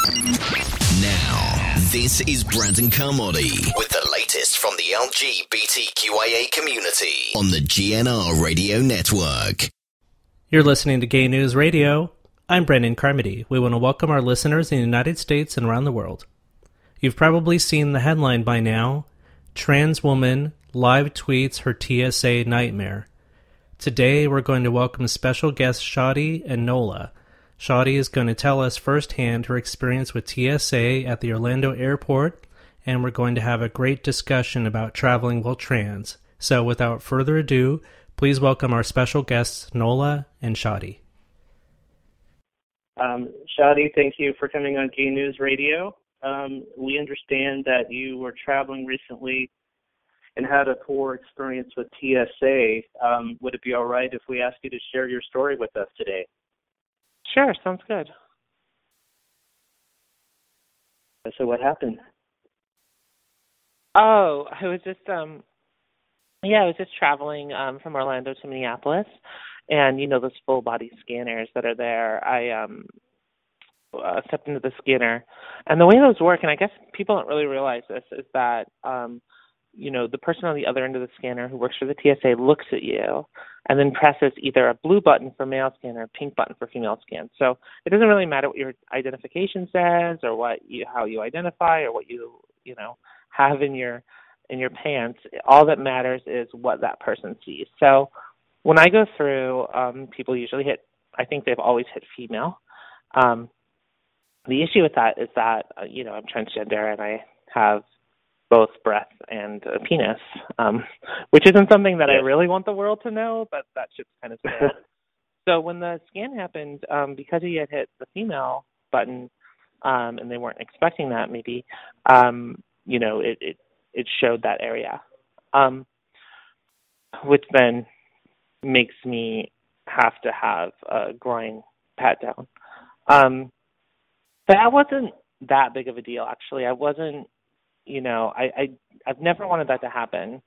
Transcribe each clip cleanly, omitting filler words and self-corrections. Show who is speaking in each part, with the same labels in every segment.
Speaker 1: Now, this is Brandon Carmody with the latest from the LGBTQIA community on the GNR Radio Network.
Speaker 2: You're listening to Gay News Radio. I'm Brandon Carmody. We want to welcome our listeners in the United States and around the world. You've probably seen the headline by now, Trans Woman Live Tweets Her TSA Nightmare. Today we're going to welcome special guests Shadi and Nola. Shadi is going to tell us firsthand her experience with TSA at the Orlando airport, and we're going to have a great discussion about traveling while trans. So without further ado, please welcome our special guests Nola and Shadi.
Speaker 3: Shadi, thank you for coming on Gay News Radio. We understand that you were traveling recently and had a poor experience with TSA. Would it be all right if we ask you to share your story with us today?
Speaker 4: Sure, sounds good.
Speaker 3: So what happened?
Speaker 4: Oh, I was just traveling from Orlando to Minneapolis, and those full body scanners that are there. I stepped into the scanner, and the way those work, and I guess people don't really realize this, is that the person on the other end of the scanner who works for the TSA looks at you and then presses either a blue button for male scan or a pink button for female scan. So it doesn't really matter what your identification says or how you identify or what you have in your pants. All that matters is what that person sees. So when I go through, people usually I think they've always hit female. The issue with that is that, I'm transgender and I have both breasts and a penis, which isn't something that I really want the world to know, but that shit's kind of sad. So when the scan happened, because he had hit the female button, and they weren't expecting that maybe, it showed that area, which then makes me have to have a groin pat down. But that wasn't that big of a deal, actually. I wasn't, I've never wanted that to happen.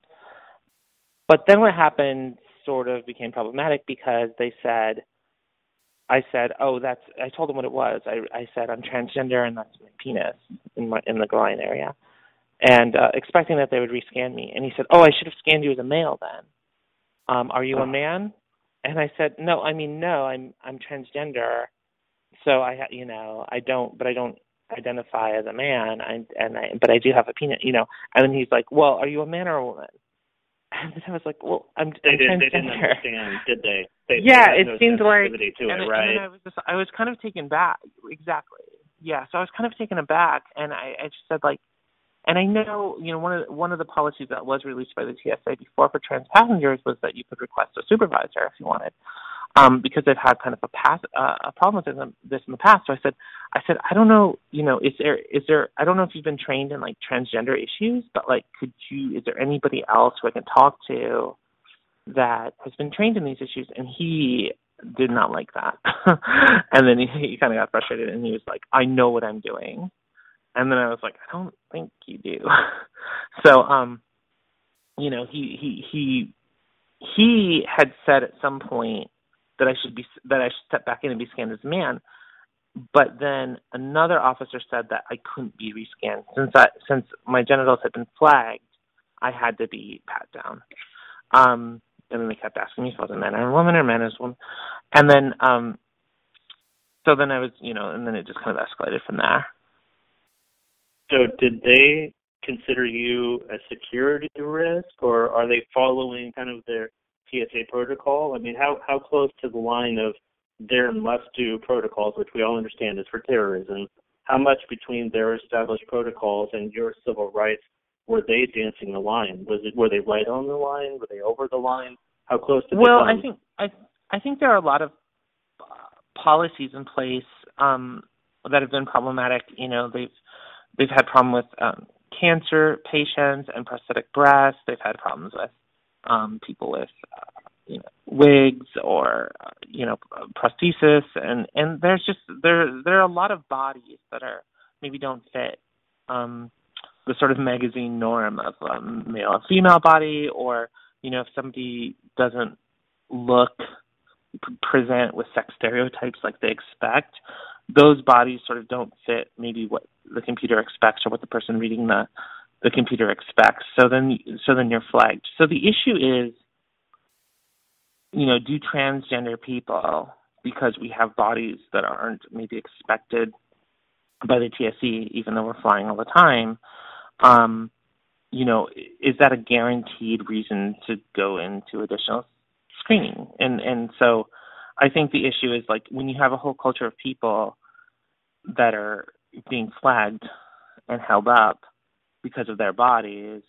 Speaker 4: But then what happened sort of became problematic because I told them what it was. I said, I'm transgender and that's my penis in the groin area. And expecting that they would rescan me. And he said, I should have scanned you as a male then. Are you a man? And I said, no, I'm transgender. So I don't identify as a man, but I do have a penis, And then he's like, well, are you a man or a woman? And I was like, well, I'm transgender. They didn't
Speaker 3: understand, did they?
Speaker 4: It seemed like,
Speaker 3: right?
Speaker 4: And I was kind of taken back. Exactly. Yeah. So I was kind of taken aback, and I just said and I know, one of the policies that was released by the TSA before for trans passengers was that you could request a supervisor if you wanted. Because they've had kind of a problem with this in the past. So I said, I don't know, is there, I don't know if you've been trained in transgender issues, but is there anybody else who I can talk to that has been trained in these issues? And he did not like that. And then he kind of got frustrated and he was like, I know what I'm doing. And then I was like, I don't think you do. So, he had said at some point that I should step back in and be scanned as a man, but then another officer said that I couldn't be rescanned since my genitals had been flagged. I had to be pat down, and then they kept asking me if I was a man or a woman or a man as a woman, and then so then I was and then it just kind of escalated from there.
Speaker 3: So did they consider you a security risk, or are they following kind of their TSA protocol? I mean, how close to the line of their must-do protocols, which we all understand is for terrorism, how much between their established protocols and your civil rights were they dancing the line? Were they right on the line? Were they over the line? How close did they come?
Speaker 4: I think there are a lot of policies in place that have been problematic. They've had problems with cancer patients and prosthetic breasts. They've had problems with people with wigs or prosthesis, and there's just there are a lot of bodies that are maybe don't fit the sort of magazine norm of male and female body, or if somebody doesn't present with sex stereotypes like they expect, those bodies sort of don't fit maybe what the computer expects or what the person reading the computer expects. So then you're flagged. So the issue is, do transgender people, because we have bodies that aren't maybe expected by the TSE, even though we're flying all the time, is that a guaranteed reason to go into additional screening? And so I think the issue is, like, when you have a whole culture of people that are being flagged and held up because of their bodies,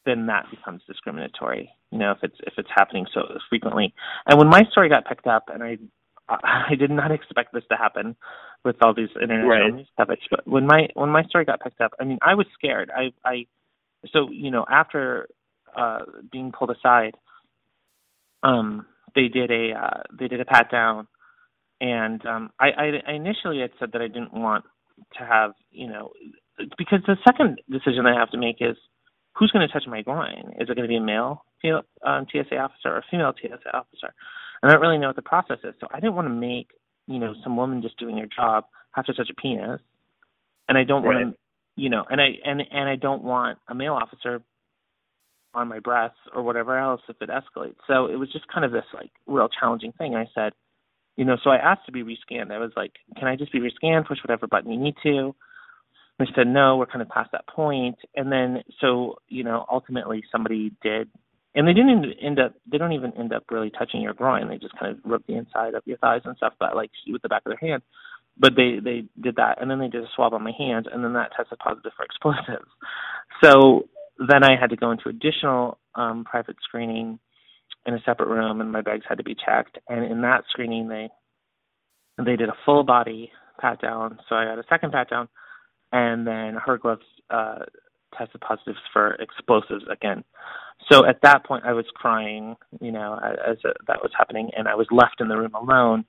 Speaker 4: then that becomes discriminatory, if it's happening so frequently. And when my story got picked up, and I did not expect this to happen with all these international news coverage, but when my story got picked up, I mean, I was scared. After being pulled aside, they did a pat down, and I initially had said that I didn't want to have, because the second decision I have to make is, who's going to touch my groin? Is it going to be a male TSA officer or a female TSA officer? And I don't really know what the process is. So I didn't want to make, some woman just doing her job have to touch a penis. And I don't want to, and I don't want a male officer on my breasts or whatever else if it escalates. So it was just kind of this, like, real challenging thing. And I said, so I asked to be rescanned. I was like, can I just be rescanned? Push whatever button you need to. They said, no, we're kind of past that point. And then, so, ultimately somebody did. And they don't even end up really touching your groin. They just kind of rub the inside of your thighs and stuff, but like with the back of their hand. But they did that. And then they did a swab on my hands, and then that tested positive for explosives. So then I had to go into additional private screening in a separate room, and my bags had to be checked. And in that screening, they did a full body pat down. So I got a second pat down. And then her gloves tested positive for explosives again. So at that point, I was crying, as that was happening, and I was left in the room alone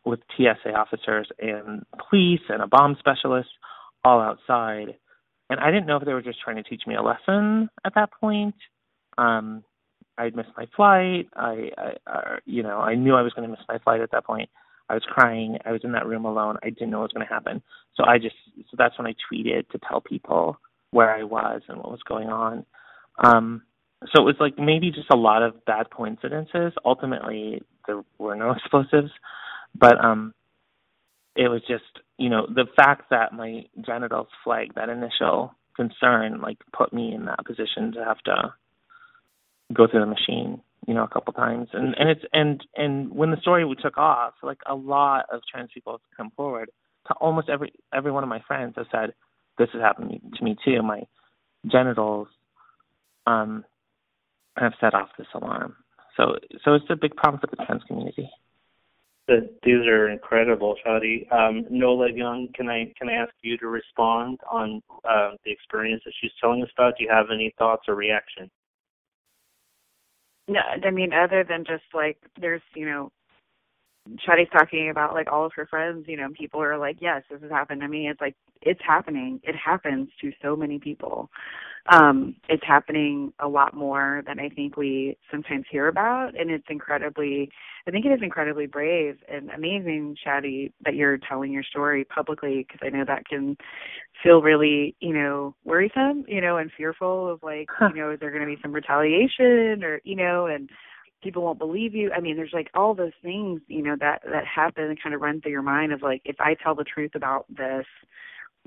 Speaker 4: with TSA officers and police and a bomb specialist all outside. And I didn't know if they were just trying to teach me a lesson at that point. I'd missed my flight. I knew I was going to miss my flight at that point. I was crying. I was in that room alone. I didn't know what was going to happen. So that's when I tweeted to tell people where I was and what was going on. So it was like maybe just a lot of bad coincidences. Ultimately, there were no explosives, but it was just, the fact that my genitals flagged that initial concern, like, put me in that position to have to go through the machine, a couple times. And when the story took off, like, a lot of trans people have come forward. To almost every one of my friends have said, this is happening to me too. My genitals have set off this alarm. So it's a big problem for the trans community.
Speaker 3: These are incredible, Shadi. Nola Young, can I ask you to respond on the experience that she's telling us about? Do you have any thoughts or reaction?
Speaker 5: No, I mean, other than just, like, there's, Shadi's talking about, like, all of her friends, people are like, yes, this has happened. I mean, it's like, it's happening. It happens to so many people. It's happening a lot more than I think we sometimes hear about, and I think it is incredibly brave and amazing, Shadi, that you're telling your story publicly, because I know that can feel really, worrisome, and fearful of, like, is there going to be some retaliation or, and people won't believe you. I mean, there's, like, all those things, that happen and kind of run through your mind of, like, if I tell the truth about this,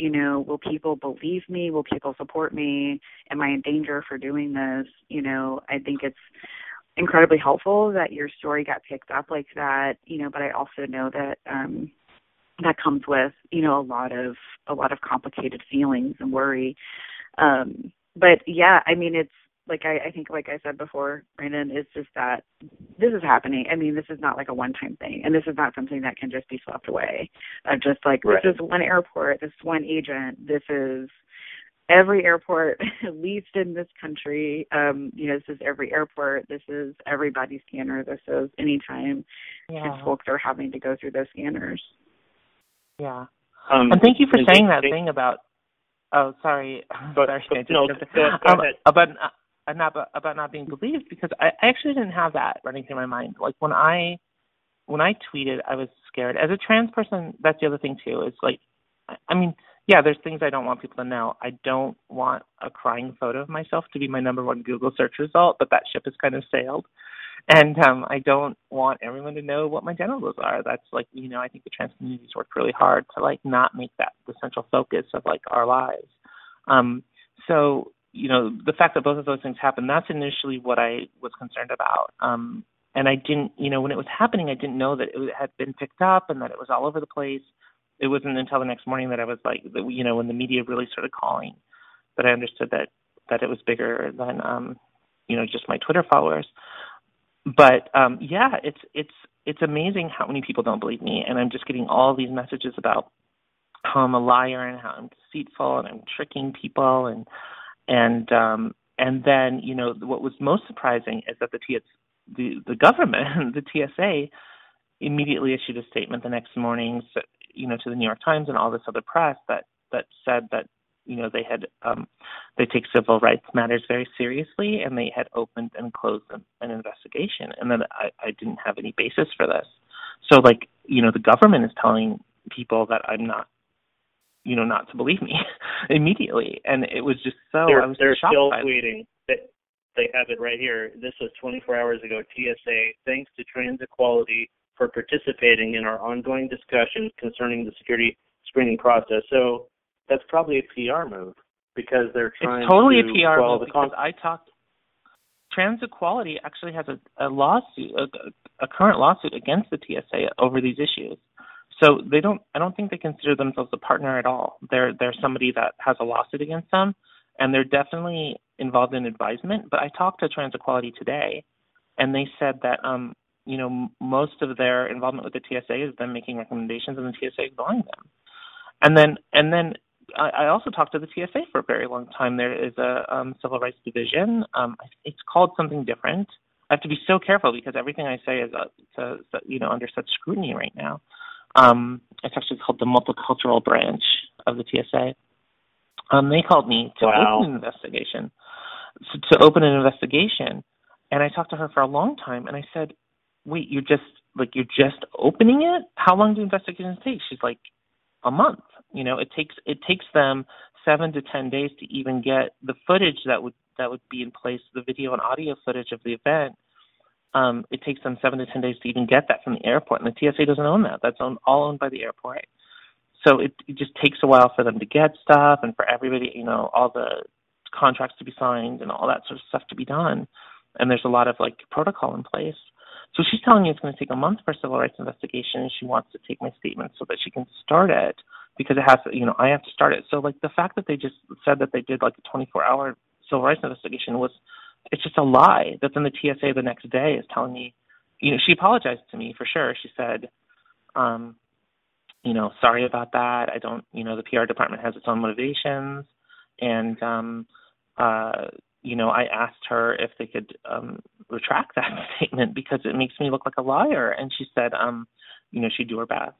Speaker 5: will people believe me? Will people support me? Am I in danger for doing this? I think it's incredibly helpful that your story got picked up like that, but I also know that that comes with, a lot of complicated feelings and worry. But yeah, I mean, it's like, I think, like I said before, Brandon, it's just that this is happening. I mean, this is not like a one-time thing, and this is not something that can just be swept away. Just like, This is one airport, this is one agent, this is every airport, at least in this country. This is every airport, this is everybody's scanner, this is anytime trans folks are having to go through those scanners.
Speaker 4: Yeah. And thank you for saying that thing about, oh, sorry.
Speaker 3: Go ahead.
Speaker 4: About not being believed, because I actually didn't have that running through my mind. Like, when I when I tweeted, I was scared. As a trans person, that's the other thing too. Is like, I mean, yeah, there's things I don't want people to know. I don't want a crying photo of myself to be my number one Google search result, but that ship has kind of sailed. And I don't want everyone to know what my genitals are. That's like, I think the trans community's worked really hard to like not make that the central focus of like our lives. So, the fact that both of those things happened, that's initially what I was concerned about. And I didn't, when it was happening, I didn't know that it had been picked up and that it was all over the place. It wasn't until the next morning that I was like, when the media really started calling, that I understood that it was bigger than, just my Twitter followers. But it's amazing how many people don't believe me, and I'm just getting all these messages about how I'm a liar and how I'm deceitful and I'm tricking people, and then what was most surprising is that the government, the TSA, immediately issued a statement the next morning, to the New York Times and all this other press that said that they take civil rights matters very seriously, and they had opened and closed an investigation, and that I didn't have any basis for this. So, the government is telling people that I'm not, not to believe me immediately, and it was just so.
Speaker 3: They're still tweeting. They have it right here. This was 24 hours ago. TSA, thanks to Trans Equality for participating in our ongoing discussions concerning the security screening process. So that's probably a PR move because they're trying
Speaker 4: it's totally
Speaker 3: to
Speaker 4: a PR
Speaker 3: quell
Speaker 4: move
Speaker 3: the
Speaker 4: Trans Equality actually has a lawsuit, a current lawsuit against the TSA over these issues. So I don't think they consider themselves a partner at all. They're somebody that has a lawsuit against them, and they're definitely involved in advisement. But I talked to Trans Equality today, and they said that most of their involvement with the TSA is them making recommendations and the TSA ignoring them. And then I also talked to the TSA for a very long time. There is a civil rights division. It's called something different. I have to be so careful because everything I say is under such scrutiny right now. It's actually called the multicultural branch of the TSA. They called me to open an investigation. And I talked to her for a long time, and I said, "Wait, you're just opening it? How long do investigations take?" She's like, "A month. It takes them 7 to 10 days to even get the footage that would be in place, the video and audio footage of the event. It takes them 7 to 10 days to even get that from the airport, and the TSA doesn't own that. That's all owned by the airport. So it just takes a while for them to get stuff and for everybody, all the contracts to be signed and all that sort of stuff to be done. And there's a lot of protocol in place. So she's telling me it's going to take a month for a civil rights investigation, and she wants to take my statement so that she can start it because it has to, I have to start it. So the fact that they just said that they did a 24-hour civil rights investigation it's just a lie. That then the TSA the next day is telling me, she apologized to me for sure. She said, sorry about that. I don't, the PR department has its own motivations. And, I asked her if they could retract that statement because it makes me look like a liar. And she said, she'd do her best.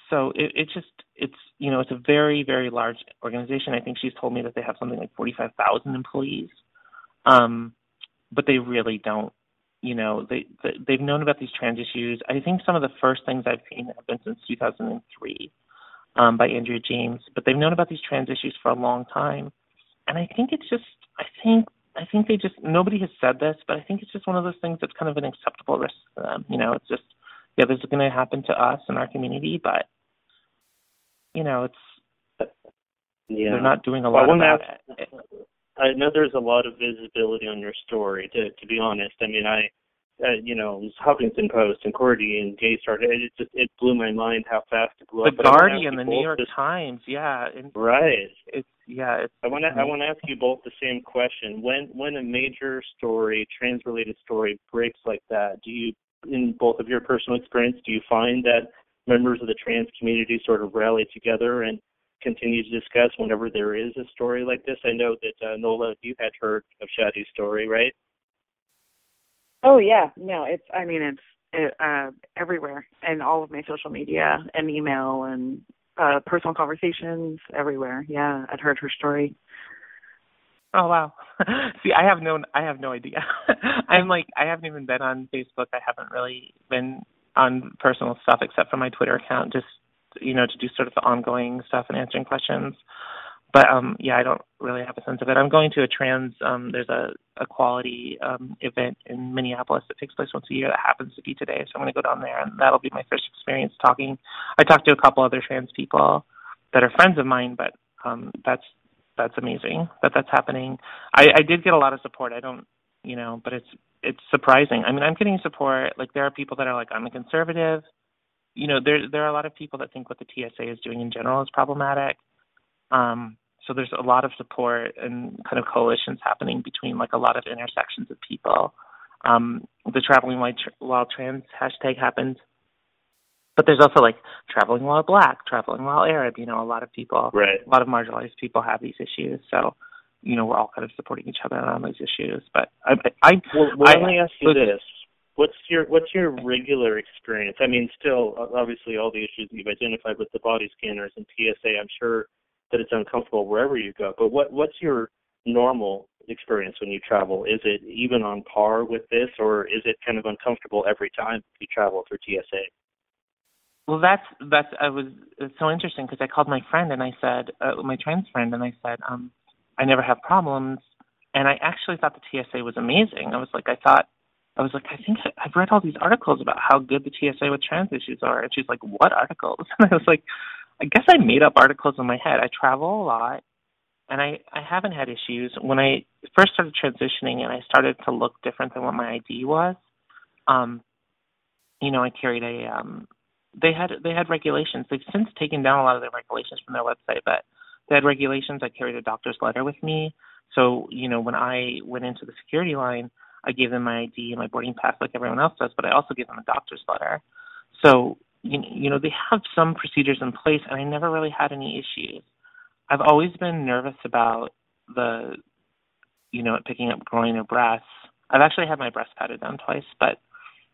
Speaker 4: So it's a very, very large organization. I think she's told me that they have something like 45,000 employees. But they really don't, they've known about these trans issues. I think some of the first things I've seen have been since 2003 by Andrea James, but they've known about these trans issues for a long time. And I think it's just, I think they just, nobody has said this, but I think it's just one of those things that's kind of an acceptable risk to them. It's just, this is going to happen to us in our community, but, they're not doing a lot about it.
Speaker 3: I know there's a lot of visibility on your story, to be honest. I mean, it was Huffington Post and Cordy and Gay Star. It blew my mind how fast it blew up.
Speaker 4: The Guardian, the New York Times, yeah.
Speaker 3: Right.
Speaker 4: I
Speaker 3: want to ask you both the same question. When a major story, trans-related story, breaks like that, do you, in both of your personal experience, do you find that members of the trans community sort of rally together and continue to discuss whenever there is a story like this? I know that, Nola, you had heard of Shadi's story, right?
Speaker 5: Oh, yeah. No, it's everywhere, and all of my social media and email and personal conversations everywhere. Yeah, I'd heard her story.
Speaker 4: Oh wow. See, I have no idea. I haven't even been on Facebook. I haven't really been on personal stuff except for my Twitter account, just to do sort of the ongoing stuff and answering questions. But yeah, I don't really have a sense of it. I'm going to a trans there's a quality event in Minneapolis that takes place once a year that happens to be today. So I'm going to go down there, and that'll be my first experience talking. I talked to a couple other trans people that are friends of mine, but that's amazing that that's happening. I did get a lot of support. I don't, but it's surprising. I mean, I'm getting support. Like, there are people that are like, I'm a conservative. There are a lot of people that think what the TSA is doing in general is problematic. So there's a lot of support and kind of coalitions happening between like a lot of intersections of people. The traveling while trans hashtag happened. But there's also like traveling while Black, traveling while Arab. A lot of people,
Speaker 3: right.
Speaker 4: A lot of marginalized people have these issues. So, we're all kind of supporting each other on these issues. But
Speaker 3: let me ask you this: what's your regular experience? I mean, still, obviously, all the issues you've identified with the body scanners and TSA, I'm sure that it's uncomfortable wherever you go. But what's your normal experience when you travel? Is it even on par with this, or is it kind of uncomfortable every time you travel through TSA?
Speaker 4: Well, it's so interesting because I called my friend and I said, my trans friend, and I said, I never have problems. And I actually thought the TSA was amazing. I think I've read all these articles about how good the TSA with trans issues are. And she's like, what articles? And I was like, I guess I made up articles in my head. I travel a lot, and I haven't had issues. When I first started transitioning and I started to look different than what my ID was, I carried they had regulations. They've since taken down a lot of their regulations from their website, but they had regulations. I carried a doctor's letter with me. So, when I went into the security line, I gave them my ID and my boarding pass like everyone else does, but I also gave them a doctor's letter. So, they have some procedures in place, and I never really had any issues. I've always been nervous about picking up groin or breasts. I've actually had my breast patted down twice, but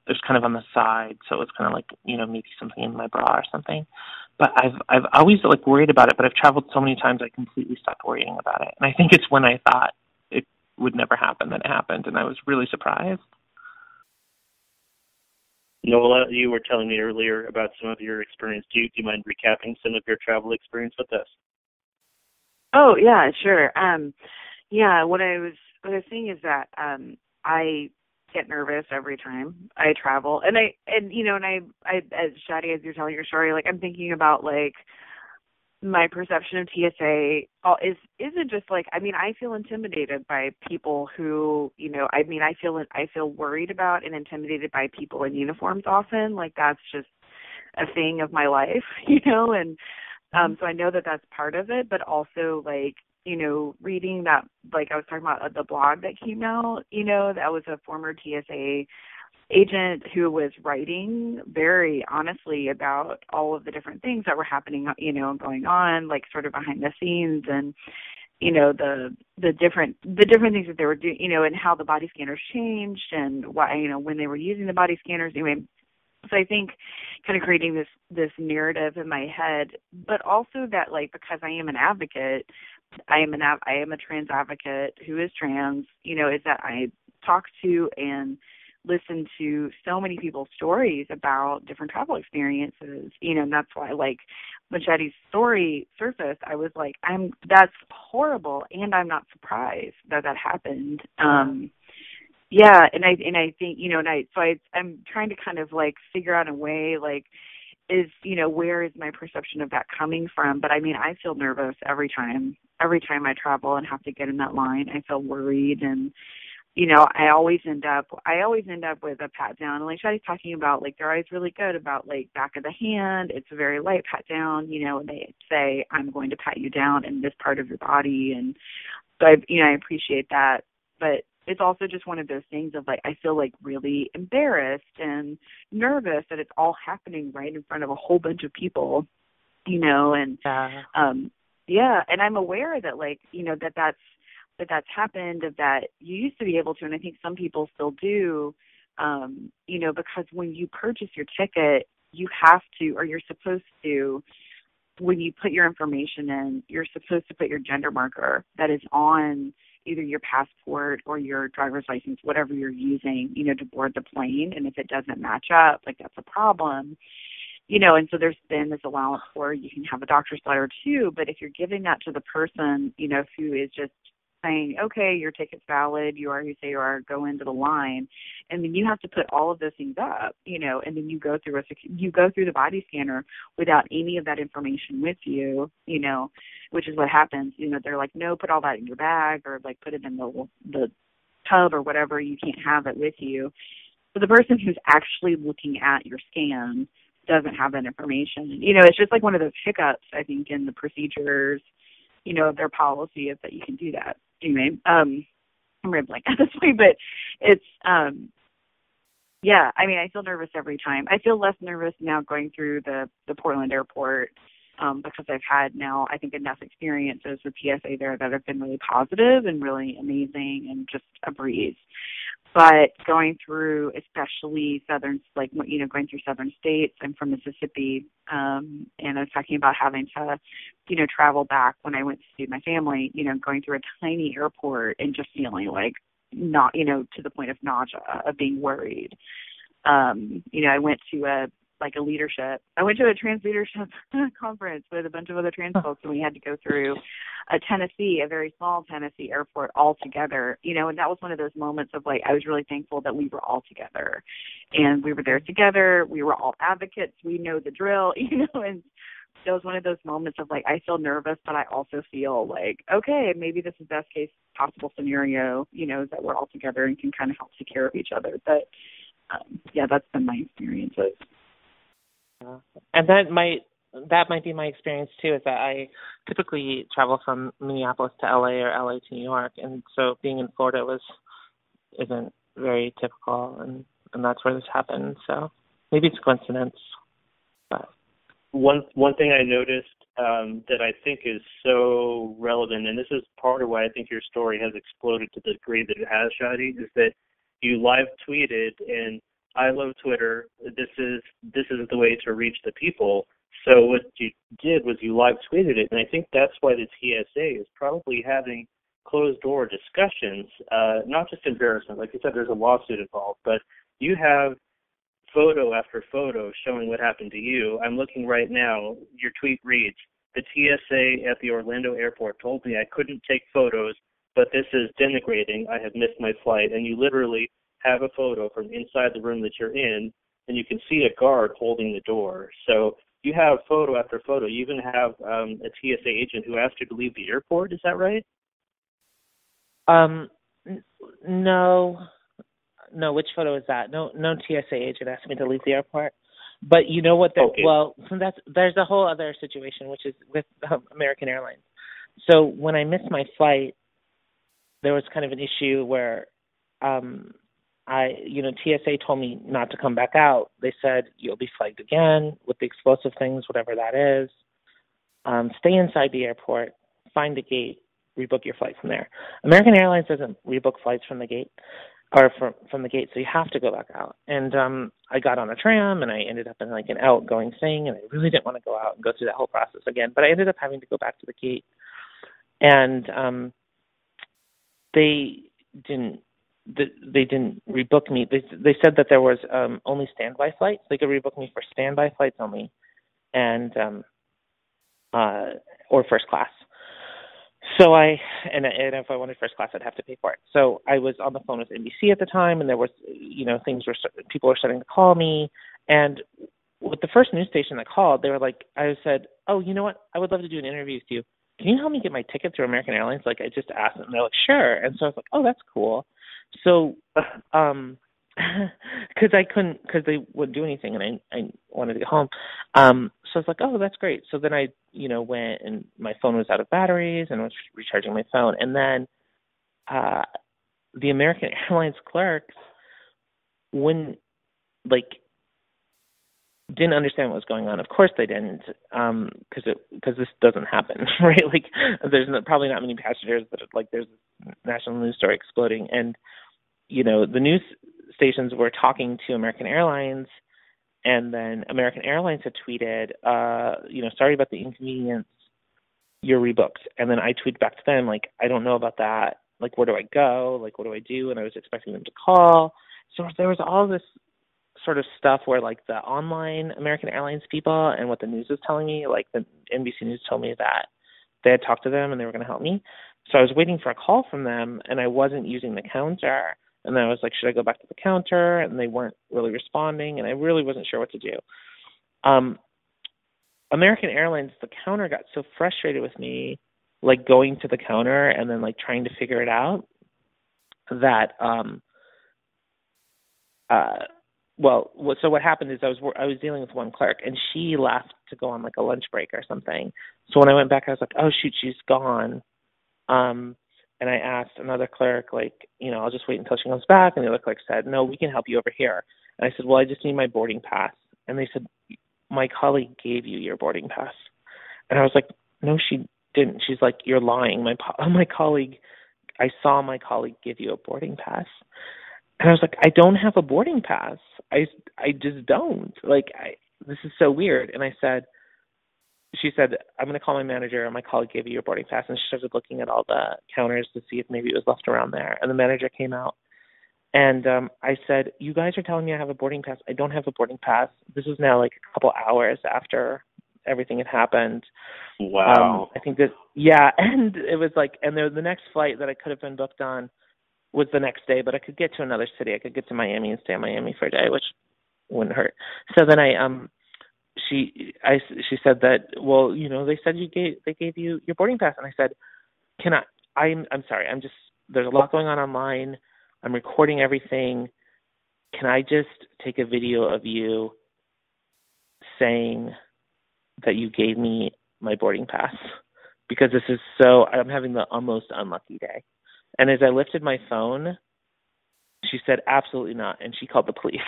Speaker 4: it's kind of on the side, so it's kind of like, maybe something in my bra or something. But I've always worried about it, but I've traveled so many times I completely stopped worrying about it. And I think it's when I thought it would never happen that it happened, and I was really surprised.
Speaker 3: Nola, you were telling me earlier about some of your experience. Do you mind recapping some of your travel experience with us?
Speaker 5: Oh yeah, sure. What I was saying is that I get nervous every time I travel, and I as Shadi, as you're telling your story, I'm thinking about my perception of TSA isn't just I feel intimidated by people who I feel worried about and intimidated by people in uniforms often. That's just a thing of my life, and so I know that that's part of it, but also reading that, I was talking about the blog that came out, that was a former TSA agent who was writing very honestly about all of the different things that were happening, and going on, sort of behind the scenes, and, the different things that they were doing, and how the body scanners changed and why, when they were using the body scanners. Anyway, so I think kind of creating this narrative in my head, but also that because I am an advocate, I am a trans advocate who is trans, is that I talk to and listen to so many people's stories about different travel experiences, and that's why when Shadi's story surfaced, I was like, that's horrible, and I'm not surprised that happened. Yeah, and I think, I'm trying to kind of figure out a way where is my perception of that coming from? But I feel nervous every time I travel and have to get in that line. I feel worried, and I always end up with a pat down. And Shadi's talking about, they're always really good about back of the hand. It's a very light pat down, and they say, I'm going to pat you down in this part of your body. And so I appreciate that. But it's also just one of those things of I feel really embarrassed and nervous that it's all happening right in front of a whole bunch of people, and and I'm aware that that's happened, that you used to be able to, and I think some people still do, because when you purchase your ticket, you have to, or you're supposed to, when you put your information in, you're supposed to put your gender marker that is on either your passport or your driver's license, whatever you're using, you know, to board the plane. And if it doesn't match up, like that's a problem. You know, and so there's been this allowance for you can have a doctor's letter too, but if you're giving that to the person, you know, who is just saying, okay, your ticket's valid, you are who you say you are, go into the line, and then you have to put all of those things up, you know, and then you go through the body scanner without any of that information with you, you know, which is what happens. You know, they're like, no, put all that in your bag, or like put it in the tub or whatever. You can't have it with you. So the person who's actually looking at your scan doesn't have that information. You know, it's just like one of those hiccups, I think, in the procedures, you know, their policy is that you can do that. Anyway, I'm rambling at this point, but it's, yeah, I mean, I feel nervous every time. I feel less nervous now going through the Portland airport because I've had now, I think, enough experiences with TSA there that have been really positive and really amazing and just a breeze. But going through, especially southern, like, you know, going through southern states, I'm from Mississippi, and I was talking about having to, you know, travel back when I went to see my family, you know, going through a tiny airport and just feeling like not, you know, to the point of nausea, of being worried. You know, I went to a trans leadership conference with a bunch of other trans folks, and we had to go through a very small Tennessee airport all together, you know, and that was one of those moments of like, I was really thankful that we were all together, and we were there together. We were all advocates. We know the drill, you know, and it was one of those moments of like, I feel nervous, but I also feel like, okay, maybe this is best case possible scenario, you know, that we're all together and can kind of help take care of each other. But yeah, that's been my experiences.
Speaker 4: And that might be my experience too, is that I typically travel from Minneapolis to LA or LA to New York, and so being in Florida isn't very typical, and that's where this happened. So maybe it's a coincidence. But
Speaker 3: one thing I noticed that I think is so relevant, and this is part of why I think your story has exploded to the degree that it has, Shadi, is that you live tweeted, and I love Twitter. This is the way to reach the people. So what you did was you live tweeted it, and I think that's why the TSA is probably having closed door discussions, not just embarrassment. Like you said, there's a lawsuit involved, but you have photo after photo showing what happened to you. I'm looking right now. Your tweet reads, "The TSA at the Orlando airport told me I couldn't take photos, but this is denigrating. I have missed my flight." And you literally have a photo from inside the room that you're in, and you can see a guard holding the door. So you have photo after photo. You even have a TSA agent who asked you to leave the airport. Is that right?
Speaker 4: No. Which photo is that? No TSA agent asked me to leave the airport. But you know what?
Speaker 3: Okay.
Speaker 4: Well, there's a whole other situation, which is with American Airlines. So when I missed my flight, there was kind of an issue where TSA told me not to come back out. They said, you'll be flagged again with the explosive things, whatever that is. Stay inside the airport, find the gate, rebook your flight from there. American Airlines doesn't rebook flights from the gate, or from the gate, so you have to go back out. And I got on a tram, and I ended up in like an outgoing thing, and I really didn't want to go out and go through that whole process again. But I ended up having to go back to the gate, and they didn't rebook me. They said that there was only standby flights. They could rebook me for standby flights only, and or first class. So and if I wanted first class, I'd have to pay for it. So I was on the phone with NBC at the time, and there was, people were starting to call me. And with the first news station that called, they were like, I said, oh, you know what? I would love to do an interview with you. Can you help me get my ticket through American Airlines? Like, I just asked them, and they're like, sure. And so I was like, oh, that's cool. So, because they wouldn't do anything, and I wanted to get home. So I was like, oh, that's great. So then I, went, and my phone was out of batteries, and I was recharging my phone. And then the American Airlines clerks didn't understand what was going on. Of course they didn't, because this doesn't happen, right? Like, there's probably not many passengers, but there's a national news story exploding, and the news stations were talking to American Airlines, and then American Airlines had tweeted, sorry about the inconvenience, you're rebooked. And then I tweeted back to them, like, I don't know about that. like, where do I go? Like, what do I do? And I was expecting them to call. So there was all this sort of stuff where, like, the online American Airlines people and what the news was telling me, like the NBC News told me that they had talked to them and they were going to help me. So I was waiting for a call from them, and I wasn't using the counter. And then I was like, should I go back to the counter? And they weren't really responding, and I really wasn't sure what to do. American Airlines, the counter got so frustrated with me, like going to the counter and then like trying to figure it out, that so what happened is I was dealing with one clerk, and she left to go on like a lunch break or something. So when I went back, I was like, oh shoot, she's gone. And I asked another clerk, like, I'll just wait until she comes back. And the other clerk said, no, we can help you over here. And I said, well, I just need my boarding pass. And they said, my colleague gave you your boarding pass. And I was like, no, she didn't. She's like, you're lying. My colleague, I saw my colleague give you a boarding pass. And I was like, I don't have a boarding pass. I just don't. Like, this is so weird. And she said, I'm going to call my manager, and my colleague gave you your boarding pass. And she started looking at all the counters to see if maybe it was left around there. And the manager came out. And I said, you guys are telling me I have a boarding pass. I don't have a boarding pass. This is now like a couple hours after everything had happened.
Speaker 3: Wow.
Speaker 4: I think that, yeah. And it was like, and the next flight that I could have been booked on was the next day, but I could get to another city. I could get to Miami and stay in Miami for a day, which wouldn't hurt. So then she said that, well, they said they gave you your boarding pass. And I said, I'm sorry. There's a lot going on online. I'm recording everything. Can I just take a video of you saying that you gave me my boarding pass? Because I'm having the almost unlucky day. And as I lifted my phone, she said, absolutely not. And she called the police.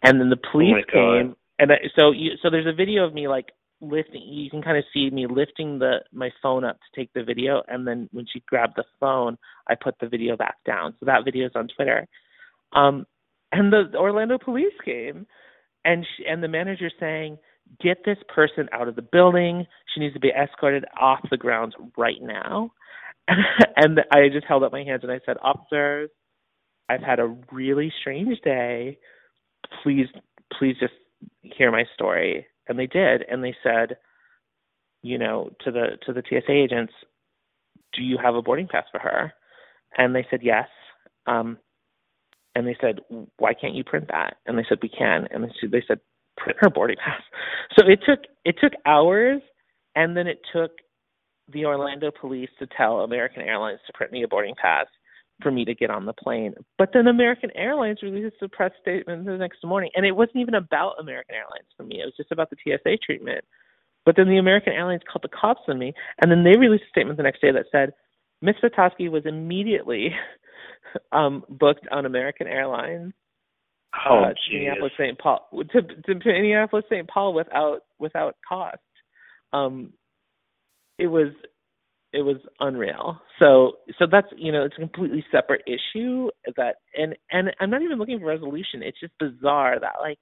Speaker 4: And then the police came. And so there's a video of me like lifting. You can kind of see me lifting my phone up to take the video. And then when she grabbed the phone, I put the video back down. So that video is on Twitter. And the Orlando police came, and the manager saying, get this person out of the building. She needs to be escorted off the grounds right now. And I just held up my hands and I said, officers, I've had a really strange day. Please just hear my story. And they did. And they said, to the TSA agents, do you have a boarding pass for her? And they said, yes. And they said, why can't you print that? And they said, we can. And they said, print her boarding pass. So it took hours, and then it took the Orlando police to tell American Airlines to print me a boarding pass for me to get on the plane. But then American Airlines released a press statement the next morning, and it wasn't even about American Airlines for me. It was just about the TSA treatment. But then the American Airlines called the cops on me, and then they released a statement the next day that said, Ms. Petosky was immediately booked on American Airlines to Minneapolis-St. Paul Minneapolis-St. Paul without cost. It was unreal. So that's, it's a completely separate issue and I'm not even looking for resolution. It's just bizarre that like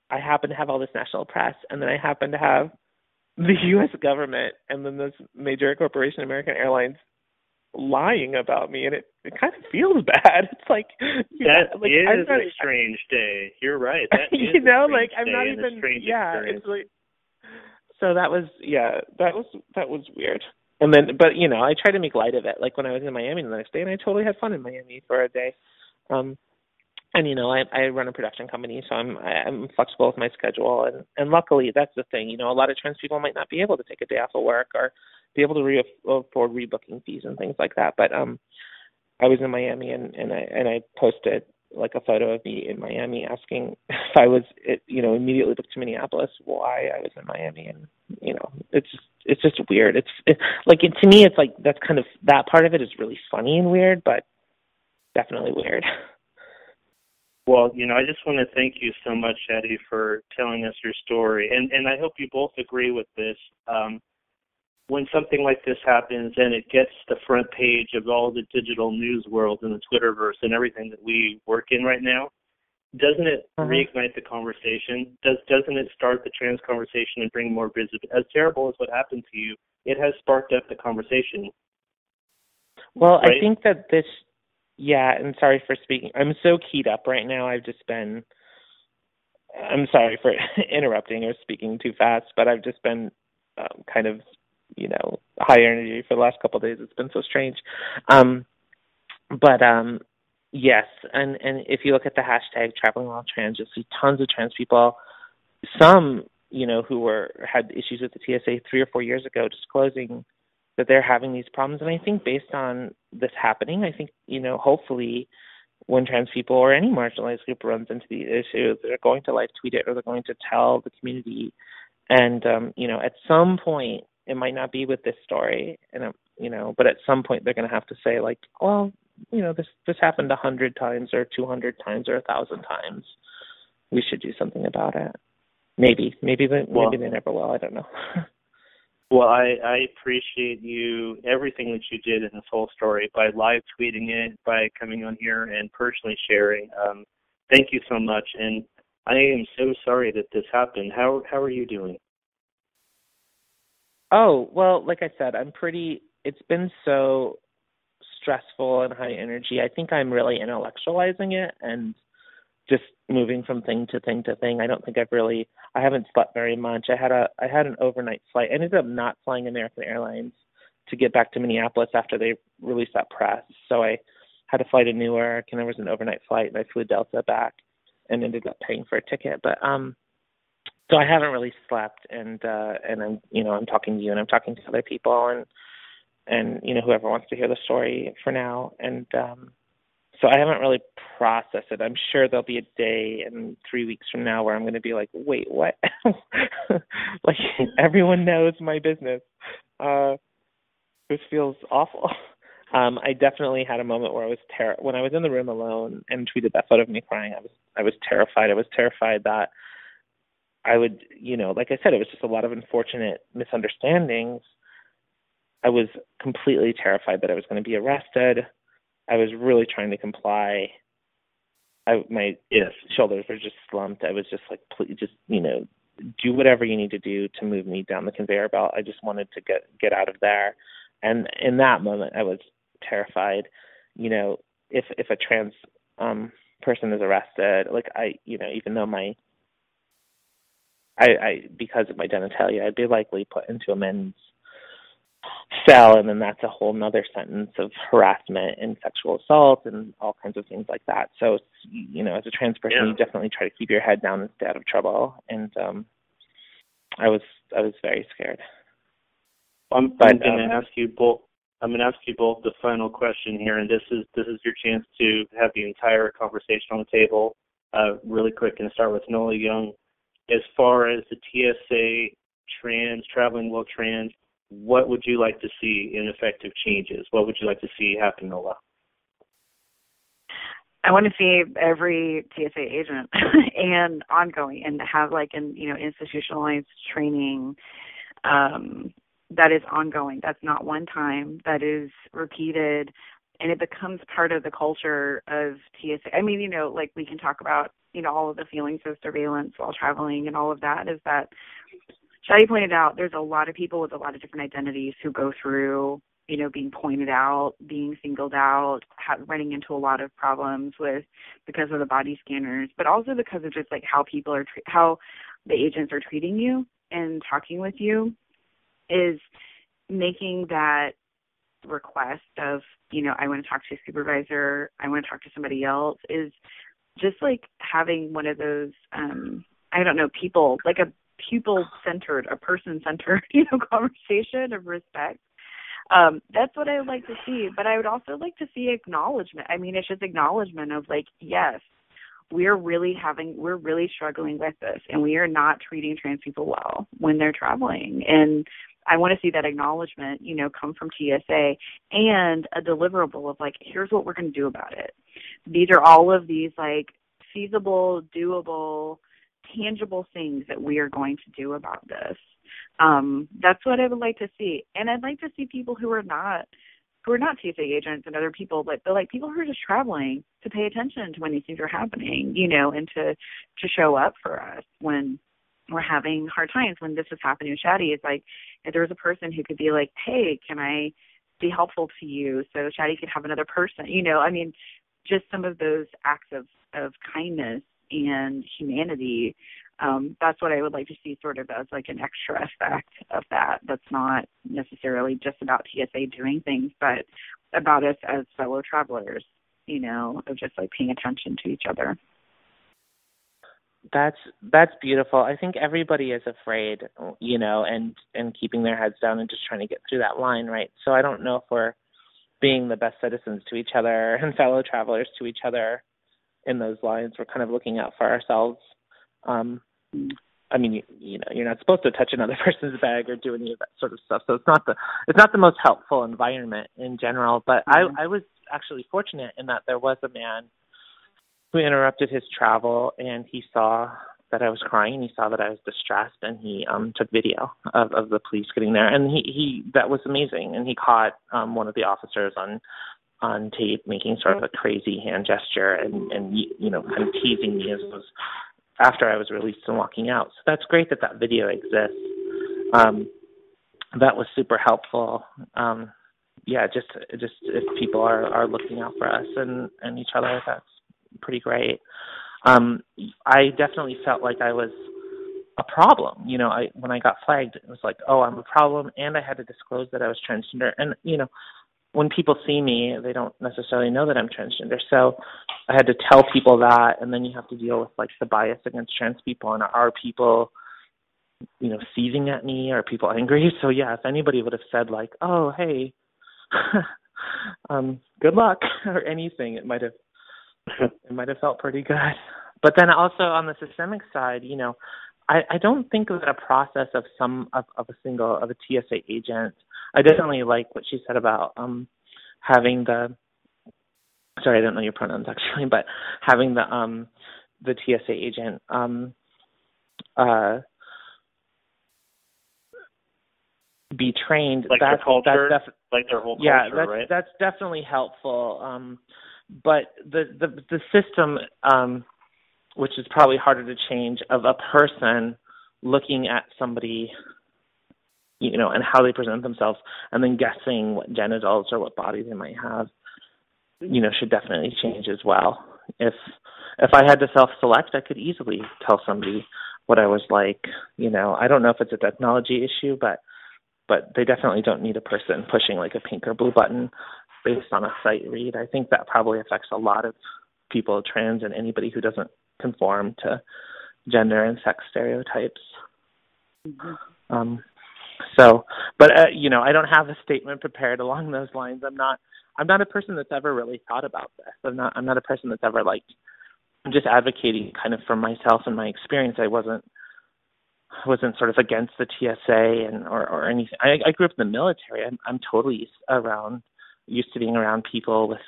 Speaker 4: I happen to have all this national press, and then I happen to have the U.S. government and then this major corporation, American Airlines, lying about me, and it kind of feels bad. It's like
Speaker 3: that is a strange day. You're right. That is
Speaker 4: I'm not even. Yeah,
Speaker 3: experience.
Speaker 4: it's like. So that was weird. And then, but I try to make light of it. Like when I was in Miami the next day, and I totally had fun in Miami for a day. And I run a production company, so I'm flexible with my schedule, and luckily that's the thing. A lot of trans people might not be able to take a day off of work or be able to afford rebooking fees and things like that. But I was in Miami, and I posted like a photo of me in Miami asking if I was immediately booked to Minneapolis, why I was in Miami, and it's just weird. It's like to me, it's like that's kind of that part of it is really funny and weird, but definitely weird.
Speaker 3: Well, I just want to thank you so much, Shadi, for telling us your story. And I hope you both agree with this. When something like this happens and it gets the front page of all the digital news world and the Twitterverse and everything that we work in right now, doesn't it reignite the conversation? Doesn't it start the trans conversation and bring more visibility? As terrible as what happened to you, it has sparked up the conversation.
Speaker 4: Well,
Speaker 3: right?
Speaker 4: I think that this, yeah, and sorry for speaking. I'm so keyed up right now. I'm sorry for interrupting or speaking too fast, but I've just been kind of, high energy for the last couple of days. It's been so strange. But yes, and if you look at the hashtag traveling while trans, you'll see tons of trans people. Some, who had issues with the TSA 3 or 4 years ago, disclosing that they're having these problems. And I think based on this happening, I think, hopefully when trans people or any marginalized group runs into the issue, they're going to live tweet it or they're going to tell the community. And, at some point, it might not be with this story, and but at some point they're going to have to say, like, well, this happened 100 times or 200 times or 1,000 times. We should do something about it. Maybe they never will. I don't know.
Speaker 3: Well, I appreciate everything that you did in this whole story, by live tweeting it, by coming on here and personally sharing. Thank you so much, and I am so sorry that this happened. How are you doing?
Speaker 4: Oh, well, like I said, it's been so stressful and high energy. I think I'm really intellectualizing it and just moving from thing to thing to thing. I don't think I haven't slept very much. I had an overnight flight. I ended up not flying American Airlines to get back to Minneapolis after they released that press. So I had to fly to Newark, and there was an overnight flight, and I flew Delta back and ended up paying for a ticket. But so I haven't really slept, and I'm talking to you, and I'm talking to other people, and whoever wants to hear the story for now, and so I haven't really processed it. I'm sure there'll be a day in 3 weeks from now where I'm going to be like, wait, what? Like, everyone knows my business. This feels awful. I definitely had a moment where I was when I was in the room alone and tweeted that photo of me crying. I was terrified. I was terrified that I would, like I said, it was just a lot of unfortunate misunderstandings. I was completely terrified that I was going to be arrested. I was really trying to comply. My shoulders were just slumped. I was just like, please, just, do whatever you need to do to move me down the conveyor belt. I just wanted to get out of there. And in that moment, I was terrified. If a trans person is arrested, like even though because of my genitalia, I'd be likely put into a men's cell, and then that's a whole nother sentence of harassment and sexual assault and all kinds of things like that. So, as a trans person, you definitely try to keep your head down and stay out of trouble. And I was very scared.
Speaker 3: I'm going to ask you both. I'm going to ask you both the final question here, and this is your chance to have the entire conversation on the table. Really quick, and start with Nola Young. As far as the TSA traveling while trans, what would you like to see in effective changes? What would you like to see happen, Nola?
Speaker 5: I want to see every TSA agent and ongoing, and have institutionalized training that is ongoing. That's not one time. That is repeated, and it becomes part of the culture of TSA. I mean, we can talk about all of the feelings of surveillance while traveling and all of that. Is that Shadi pointed out, there's a lot of people with a lot of different identities who go through, being pointed out, being singled out, running into a lot of problems because of the body scanners, but also because of just how people are, how the agents are treating you and talking with you, is making that request of, I want to talk to a supervisor, I want to talk to somebody else, is just having one of those, people, like a people-centered, a person-centered, conversation of respect. That's what I would like to see. But I would also like to see acknowledgement. I mean, it's just acknowledgement of yes, we're really struggling with this, and we are not treating trans people well when they're traveling. And I want to see that acknowledgement, come from TSA, and a deliverable of here's what we're going to do about it. These are all of these feasible, doable, tangible things that we are going to do about this. That's what I would like to see. And I'd like to see people who are not TSA agents and other people, but people who are just traveling to pay attention to when these things are happening, and to show up for us when we're having hard times. When this is happening with Shadi, it's if there was a person who could be hey, can I be helpful to you so Shadi could have another person. You know, I mean, just some of those acts of kindness and humanity. That's what I would like to see sort of as like an extra effect of that. That's not necessarily just about TSA doing things, but about us as fellow travelers, you know, of just like paying attention to each other.
Speaker 4: That's beautiful. I think everybody is afraid, you know, and keeping their heads down and just trying to get through that line, right? So I don't know if we're being the best citizens to each other and fellow travelers to each other in those lines. We're kind of looking out for ourselves. I mean, you know, you're not supposed to touch another person's bag or do any of that sort of stuff. So it's not the most helpful environment in general. But I was actually fortunate in that there was a man who interrupted his travel, and he saw that I was crying. He saw that I was distressed, and he took video of the police getting there. And he that was amazing. And he caught one of the officers on tape making sort of a crazy hand gesture and you know, kind of teasing me as was after I was released and walking out. So that's great that video exists. That was super helpful. Yeah, just if people are looking out for us and each other, that's pretty great. I definitely felt like I was a problem. You know, when I got flagged, it was like, oh, I'm a problem, and I had to disclose that I was transgender. And, you know, when people see me, they don't necessarily know that I'm transgender. So I had to tell people that, and then you have to deal with, like, the bias against trans people. And are people, you know, seething at me? Are people angry? So, yeah, if anybody would have said, like, oh, hey, good luck or anything, it might have felt pretty good. But then also on the systemic side, you know, I don't think that a process of a TSA agent. I definitely like what she said about having sorry, I don't know your pronouns actually, but having the TSA agent be trained.
Speaker 3: Like their culture, like their whole culture,
Speaker 4: yeah,
Speaker 3: right?
Speaker 4: That's definitely helpful. But the system, which is probably harder to change, of a person looking at somebody, you know, and how they present themselves, and then guessing what genitals or what body they might have, you know, should definitely change as well. If I had to self-select, I could easily tell somebody what I was like. You know, I don't know if it's a technology issue, but they definitely don't need a person pushing like a pink or blue button based on a sight read. I think that probably affects a lot of people, trans and anybody who doesn't conform to gender and sex stereotypes. Mm-hmm. You know, I don't have a statement prepared along those lines. I'm not a person that's ever really thought about this. I'm not a person that's ever like, I'm just advocating kind of for myself and my experience. I wasn't sort of against the TSA or anything. I grew up in the military. I'm totally used to being around people with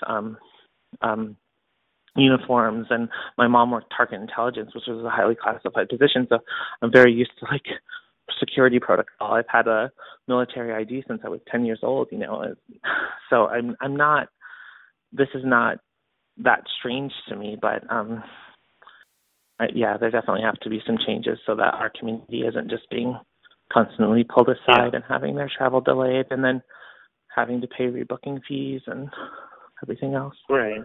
Speaker 4: uniforms, and my mom worked target intelligence, which was a highly classified position. So I'm very used to like security protocol. I've had a military ID since I was 10 years old, you know. So I'm not. This is not that strange to me, but yeah, there definitely have to be some changes so that our community isn't just being constantly pulled aside and having their travel delayed, and then having to pay rebooking fees and everything else.
Speaker 3: Right.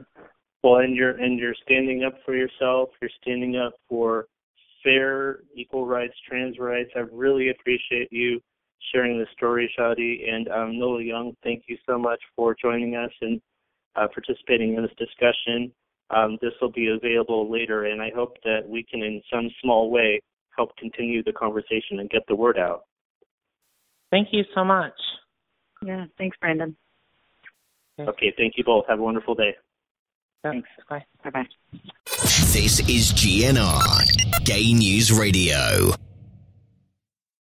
Speaker 3: Well, and you're standing up for yourself. You're standing up for fair, equal rights, trans rights. I really appreciate you sharing this story, Shadi. And Noah Young, thank you so much for joining us and participating in this discussion. This will be available later, and I hope that we can, in some small way, help continue the conversation and get the word out.
Speaker 4: Thank you so much.
Speaker 5: Yeah, thanks, Brandon.
Speaker 3: Okay, thank you both. Have a wonderful day.
Speaker 4: Thanks. Bye.
Speaker 5: Bye-bye.
Speaker 1: This is GNR, Gay News Radio.